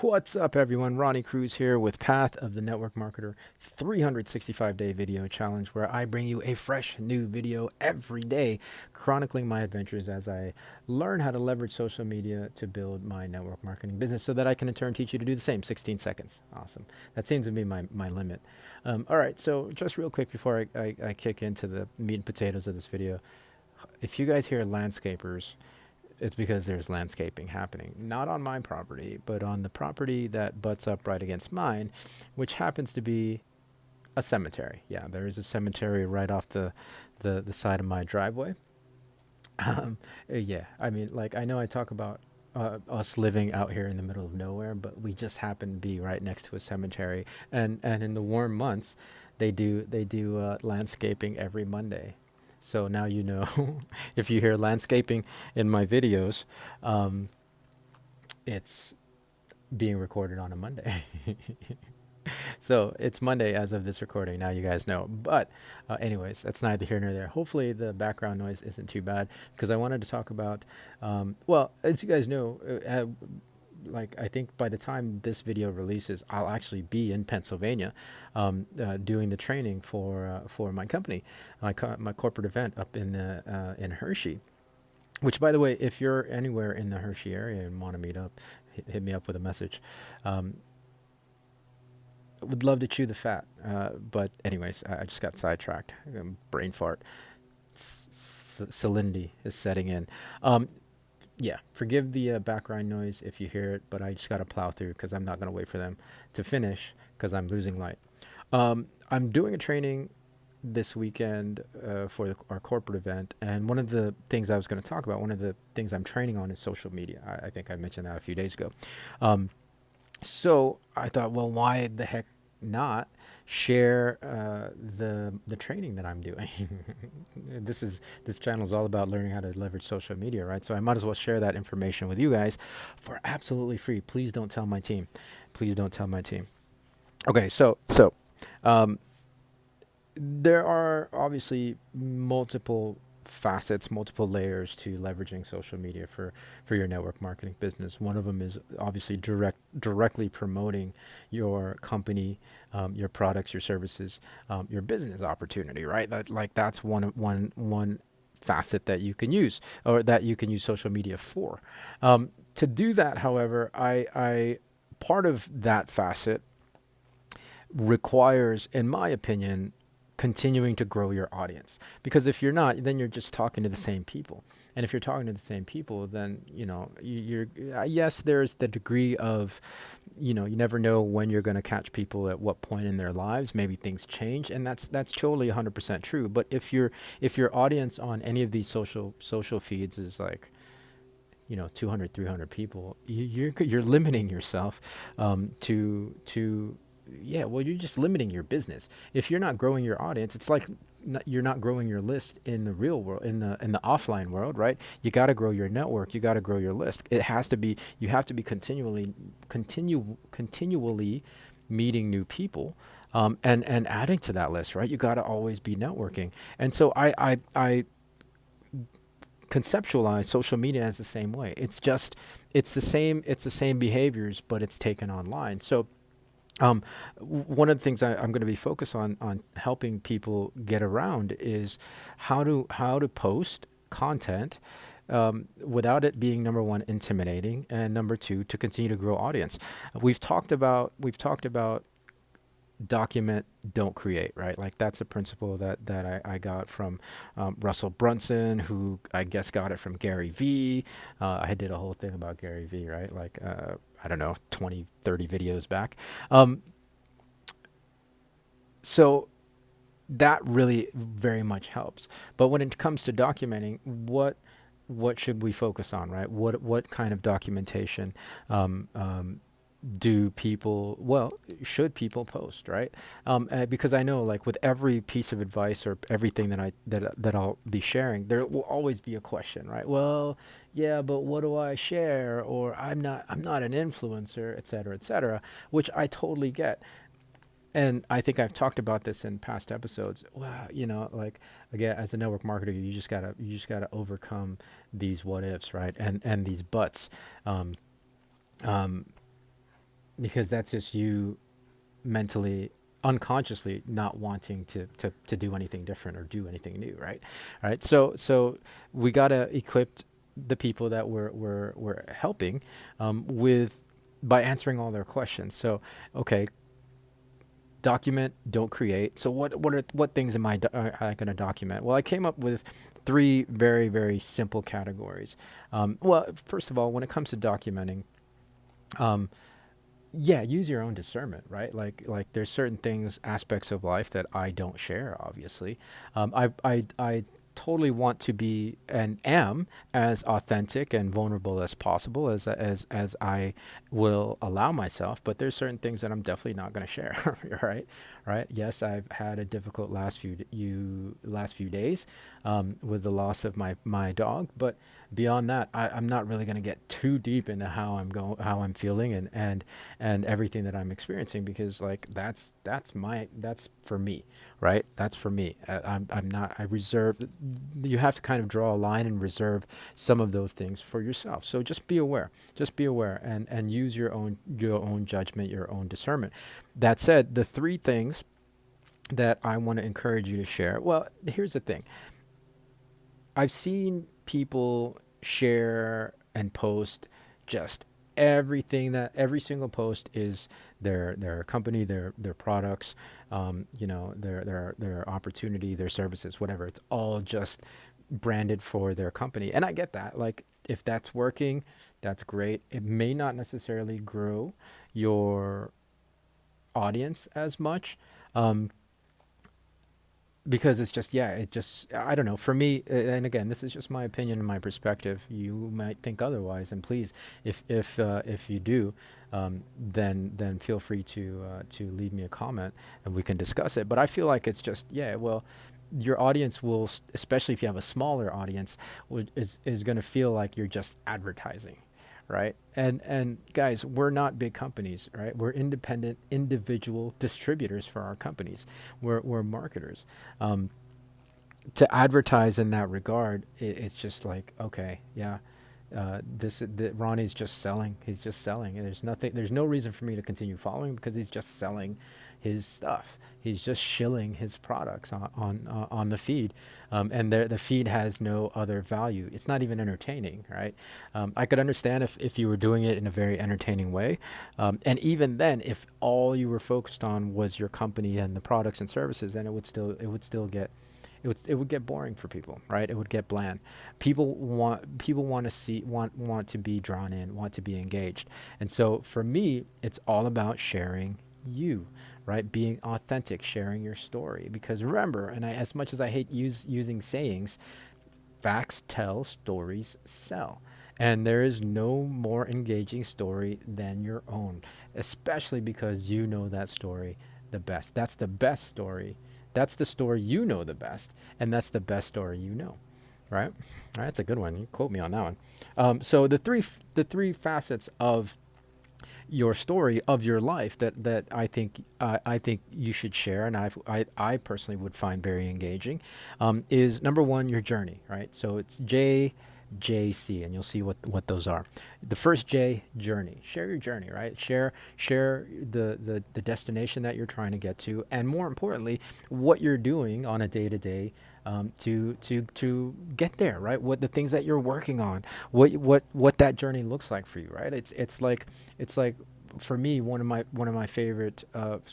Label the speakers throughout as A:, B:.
A: What's up, everyone? Ronnie Cruz here with Path of the Network Marketer 365-day video challenge, where I bring you a fresh new video every day, chronicling my adventures as I learn how to leverage social media to build my network marketing business so that I can in turn teach you to do the same. 16 seconds. Awesome. That seems to be my limit. All right, so just real quick before I kick into the meat and potatoes of this video, if you guys hear landscapers, it's because there's landscaping happening, not on my property, but on the property that butts up right against mine, which happens to be a cemetery. Yeah, there is a cemetery right off the side of my driveway. Yeah, I mean, like, I know I talk about us living out here in the middle of nowhere, but we just happen to be right next to a cemetery, and in the warm months, they do landscaping every Monday. So now you know, if you hear landscaping in my videos, um, it's being recorded on a Monday. So it's Monday as of this recording. Now you guys know. But, anyways, that's neither here nor there. Hopefully, the background noise isn't too bad because I wanted to talk about, well, as you guys know, like, I think by the time this video releases, I'll actually be in Pennsylvania, doing the training for my company, my corporate event up in Hershey. Which, by the way, if you're anywhere in the Hershey area and want to meet up, hit me up with a message. Um, would love to chew the fat, but anyways, I just got sidetracked. Brain fart. Salinity is setting in. Um, yeah, forgive the background noise if you hear it, but I just got to plow through because I'm not going to wait for them to finish because I'm losing light. I'm doing a training this weekend for our corporate event, and one of the things I was going to talk about, one of the things I'm training on is social media. I think I mentioned that a few days ago. Um, so I thought, well, why the heck not share the training that I'm doing? This channel is all about learning how to leverage social media, right? So I might as well share that information with you guys for absolutely free. Please don't tell my team. Please don't tell my team. Okay, so um, there are obviously multiple facets, multiple layers to leveraging social media for your network marketing business. One of them is obviously directly promoting your company, your products, your services, your business opportunity, right? That's one facet that you can use, or that you can use social media for. To do that, however, I part of that facet requires, in my opinion, continuing to grow your audience. Because if you're not, then you're just talking to the same people. And if you're talking to the same people, then, yes, there's the degree of, you never know when you're going to catch people at what point in their lives. Maybe things change, and that's totally 100% true. But if your audience on any of these social feeds is like, 200, 300 people, you're limiting yourself to yeah, well, you're just limiting your business. If you're not growing your audience, it's like you're not growing your list in the real world, in the offline world, right? You got to grow your network. You got to grow your list. It has to be. You have to be continually meeting new people, and adding to that list, right? You got to always be networking. And so I conceptualize social media as the same way. It's the same behaviors, but it's taken online. So um, one of the things I'm going to be focused on helping people get around is how to post content, without it being, number one, intimidating, and number two, to continue to grow audience. We've talked about document, don't create, right? Like, that's a principle that I got from Russell Brunson, who I guess got it from Gary Vee. I did a whole thing about Gary Vee, right? Like, I don't know, 20, 30 videos back. Um, so that really very much helps. But when it comes to documenting, what should we focus on, right? What kind of documentation um, um, do people, well, should people post, right? Because I know, like, with every piece of advice or everything that I'll be sharing, there will always be a question, right? Well, yeah, but what do I share? Or I'm not an influencer, et cetera, et cetera, which I totally get. And I think I've talked about this in past episodes. Well, like, again, as a network marketer, you just gotta overcome these what ifs, right? And these buts. Um, um, because that's just you mentally, unconsciously not wanting to do anything different or do anything new, right? All right. So we gotta equip the people that we're helping with by answering all their questions. So okay, document, don't create. So what things am I going to document? Well, I came up with three very simple categories. Well, first of all, when it comes to documenting, um, yeah, use your own discernment, right? Like there's certain things, aspects of life that I don't share. Obviously, I totally want to be and am as authentic and vulnerable as possible as I will allow myself. But there's certain things that I'm definitely not going to share. Right, right. Yes, I've had a difficult last few days with the loss of my dog, but beyond that, I'm not really going to get too deep into how I'm feeling and everything that I'm experiencing, because like that's for me, right? That's for me. I'm not. I reserve. You have to kind of draw a line and reserve some of those things for yourself. So just be aware. Just be aware and use your own judgment, your own discernment. That said, the three things that I want to encourage you to share. Well, here's the thing. I've seen people share and post just every single post is their company, their products, their opportunity, their services, whatever. It's all just branded for their company, and I get that. Like if that's working, that's great. It may not necessarily grow your audience as much, um, because it's just, yeah, it just, I don't know, for me, and again, this is just my opinion and my perspective. You might think otherwise, and please, if you do, then feel free to leave me a comment and we can discuss it. But I feel like it's just, yeah, well, your audience will, especially if you have a smaller audience, is going to feel like you're just advertising, right? And guys, we're not big companies, right? We're independent individual distributors for our companies. We're marketers. Um, to advertise in that regard, it's just like, okay, yeah, Ronnie's just selling. He's just selling, and there's nothing. There's no reason for me to continue following because he's just selling his stuff. He's just shilling his products on the feed, and the feed has no other value. It's not even entertaining, right? I could understand if you were doing it in a very entertaining way, and even then, if all you were focused on was your company and the products and services, then it would still get it would get boring for people, right? It would get bland. People want to want to be drawn in, want to be engaged. And so for me, it's all about sharing you, right? Being authentic, sharing your story. Because remember, as much as I hate using sayings, facts tell, stories sell. And there is no more engaging story than your own, especially because you know that story the best. That's the best story. That's the story you know the best, and that's the best story you know, right? All right, that's a good one. You quote me on that one. So the three facets of your story of your life that I think you should share, and I personally would find very engaging, is number one, your journey, right? So it's JC, and you'll see what those are. The first J, journey. Share your journey, right? Share the destination that you're trying to get to, and more importantly, what you're doing on a day to day to get there, right? What the things that you're working on, what that journey looks like for you, right? It's like for me, one of my favorite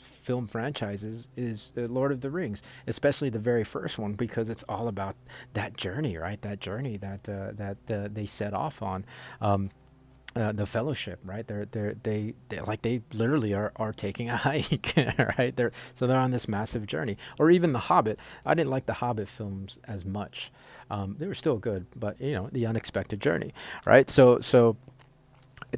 A: film franchises is Lord of the Rings, especially the very first one, because it's all about that journey, right? That journey that they set off on. The fellowship, right? They literally are taking a hike, right? They're on this massive journey. Or even The Hobbit. I didn't like the Hobbit films as much. They were still good, but the unexpected journey, right? So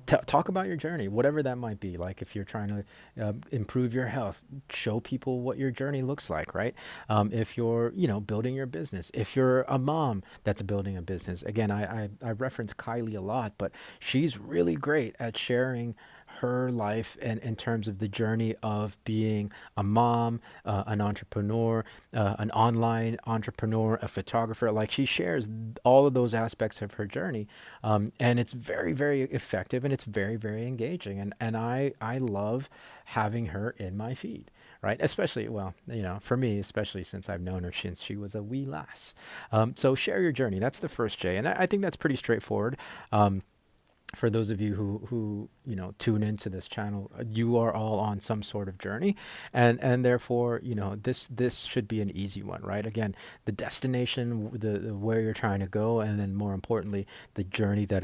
A: talk about your journey, whatever that might be. Like if you're trying to improve your health, show people what your journey looks like, right? If you're, building your business, if you're a mom that's building a business, again, I reference Kylie a lot, but she's really great at sharing her life and in terms of the journey of being a mom, an entrepreneur, an online entrepreneur, a photographer. Like she shares all of those aspects of her journey, and it's very, very effective and it's very, very engaging. And I love having her in my feed, right? Especially, well, for me, especially since I've known her since she was a wee lass. So share your journey. That's the first J, and I think that's pretty straightforward. For those of you who tune into this channel, you are all on some sort of journey, and therefore this should be an easy one, right? Again, the destination, the where you're trying to go, and then more importantly, the journey that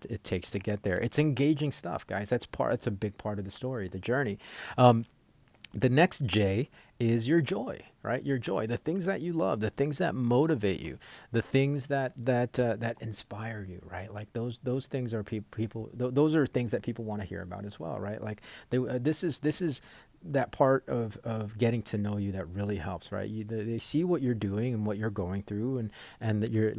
A: it takes to get there. It's engaging stuff, guys. That's a big part of the story, the journey. The next J is your joy, right? Your joy, the things that you love, the things that motivate you, the things that inspire you, right? Like those things are those are things that people want to hear about as well, right? Like this is that part of getting to know you that really helps, right? They see what you're doing and what you're going through, and that you're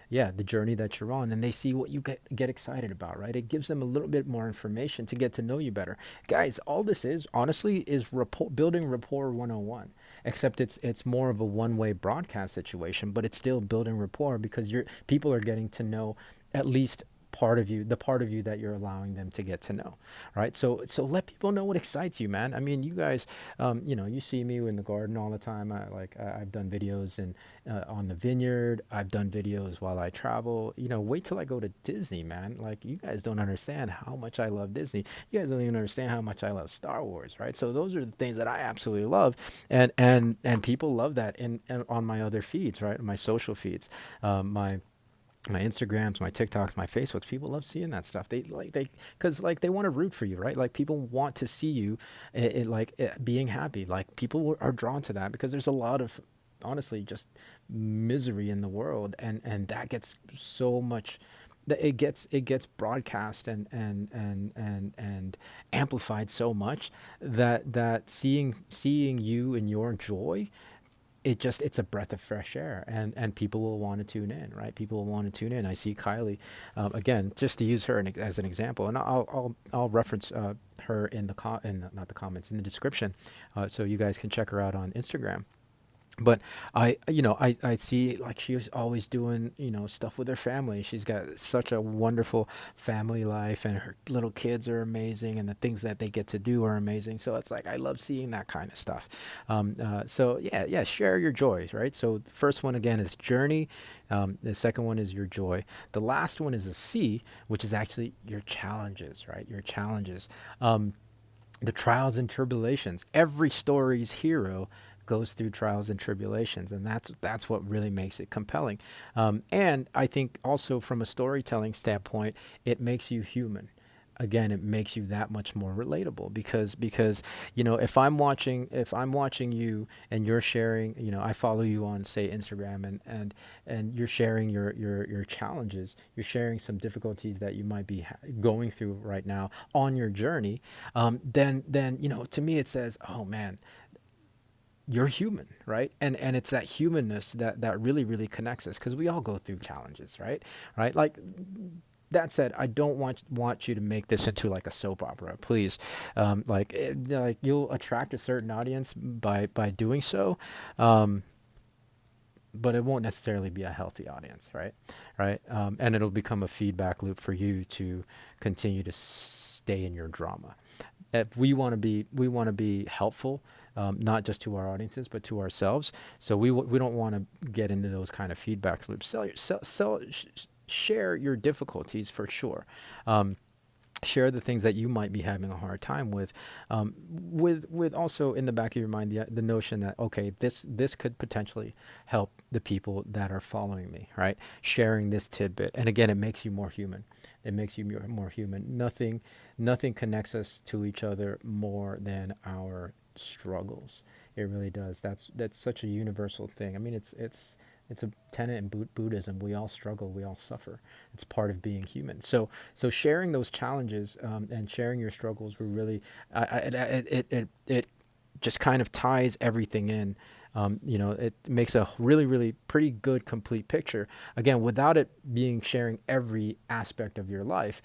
A: yeah, the journey that you're on, and they see what you get excited about, right? It gives them a little bit more information to get to know you better. Guys, all this is honestly is building rapport 101, except it's more of a one-way broadcast situation, but it's still building rapport because people are getting to know at least the part of you that you're allowing them to get to know, right? So let people know what excites you, man. I mean, you guys, you see me in the garden all the time. I've done videos on the vineyard. I've done videos while I travel. Wait till I go to Disney, man. Like, you guys don't understand how much I love Disney. You guys don't even understand how much I love Star Wars, right? So those are the things that I absolutely love, and people love that on my other feeds, right? My social feeds, my Instagrams, my TikToks, my Facebooks. People love seeing that stuff. Because they want to root for you, right? Like, people want to see you, being happy. Like, people are drawn to that because there's a lot of, honestly, just misery in the world, and that gets so much. It gets broadcast and amplified so much that seeing you in your joy, it's a breath of fresh air, and people will want to tune in, right? People will want to tune in. I see Kylie, again, just to use her as an example, and I'll reference her in not the comments, in the description, so you guys can check her out on Instagram. But I see, like, she's always doing, stuff with her family. She's got such a wonderful family life, and her little kids are amazing, and the things that they get to do are amazing. So it's like, I love seeing that kind of stuff. So yeah, share your joys, right? So the first one, again, is journey. The second one is your joy. The last one is a C, which is actually your challenges, right? Your challenges. The trials and tribulations. Every story's hero goes through trials and tribulations, and that's what really makes it compelling. And I think also, from a storytelling standpoint, it makes you human. Again, it makes you that much more relatable, because if I'm watching you and you're sharing, I follow you on, say, Instagram, and you're sharing your challenges, you're sharing some difficulties that you might be going through right now on your journey, then to me it says, oh man, you're human, right? And it's that humanness that really, really connects us, because we all go through challenges, right? Right? Like, that said, I don't want you to make this into like a soap opera, please. Like, you'll attract a certain audience by doing so, but it won't necessarily be a healthy audience, right? Right? And it'll become a feedback loop for you to continue to stay in your drama. If we want to be helpful, not just to our audiences but to ourselves. So we don't want to get into those kind of feedback loops. Share your difficulties, for sure. Share the things that you might be having a hard time with also in the back of your mind the notion that, okay, this could potentially help the people that are following me, right? Sharing this tidbit, and again, it makes you more human. It makes you more human. Nothing connects us to each other more than our struggles. It really does. That's such a universal thing. I mean, it's a tenet in Buddhism. We all struggle. We all suffer. It's part of being human. So sharing those challenges, and sharing your struggles, were really it just kind of ties everything in, It makes a really, really pretty good complete picture. Again, without it being sharing every aspect of your life,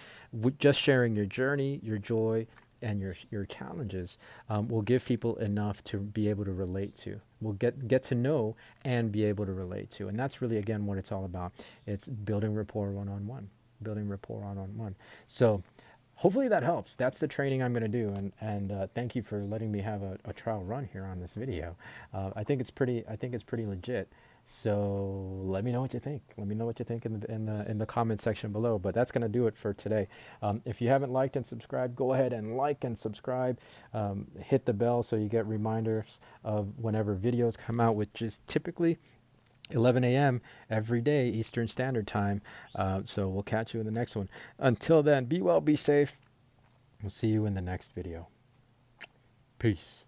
A: just sharing your journey, your joy, and your challenges will give people enough to be able to relate to. Will get to know and be able to relate to, and that's really again what it's all about. It's building rapport one on one, building rapport one on one. So hopefully that helps. That's the training I'm going to do, and thank you for letting me have a trial run here on this video. I think it's pretty legit. So let me know what you think. Let me know what you think in the comment section below. But that's going to do it for today. If you haven't liked and subscribed, go ahead and like and subscribe. Hit the bell so you get reminders of whenever videos come out, which is typically 11 a.m. every day Eastern Standard Time. So we'll catch you in the next one. Until then, be well, be safe. We'll see you in the next video. Peace.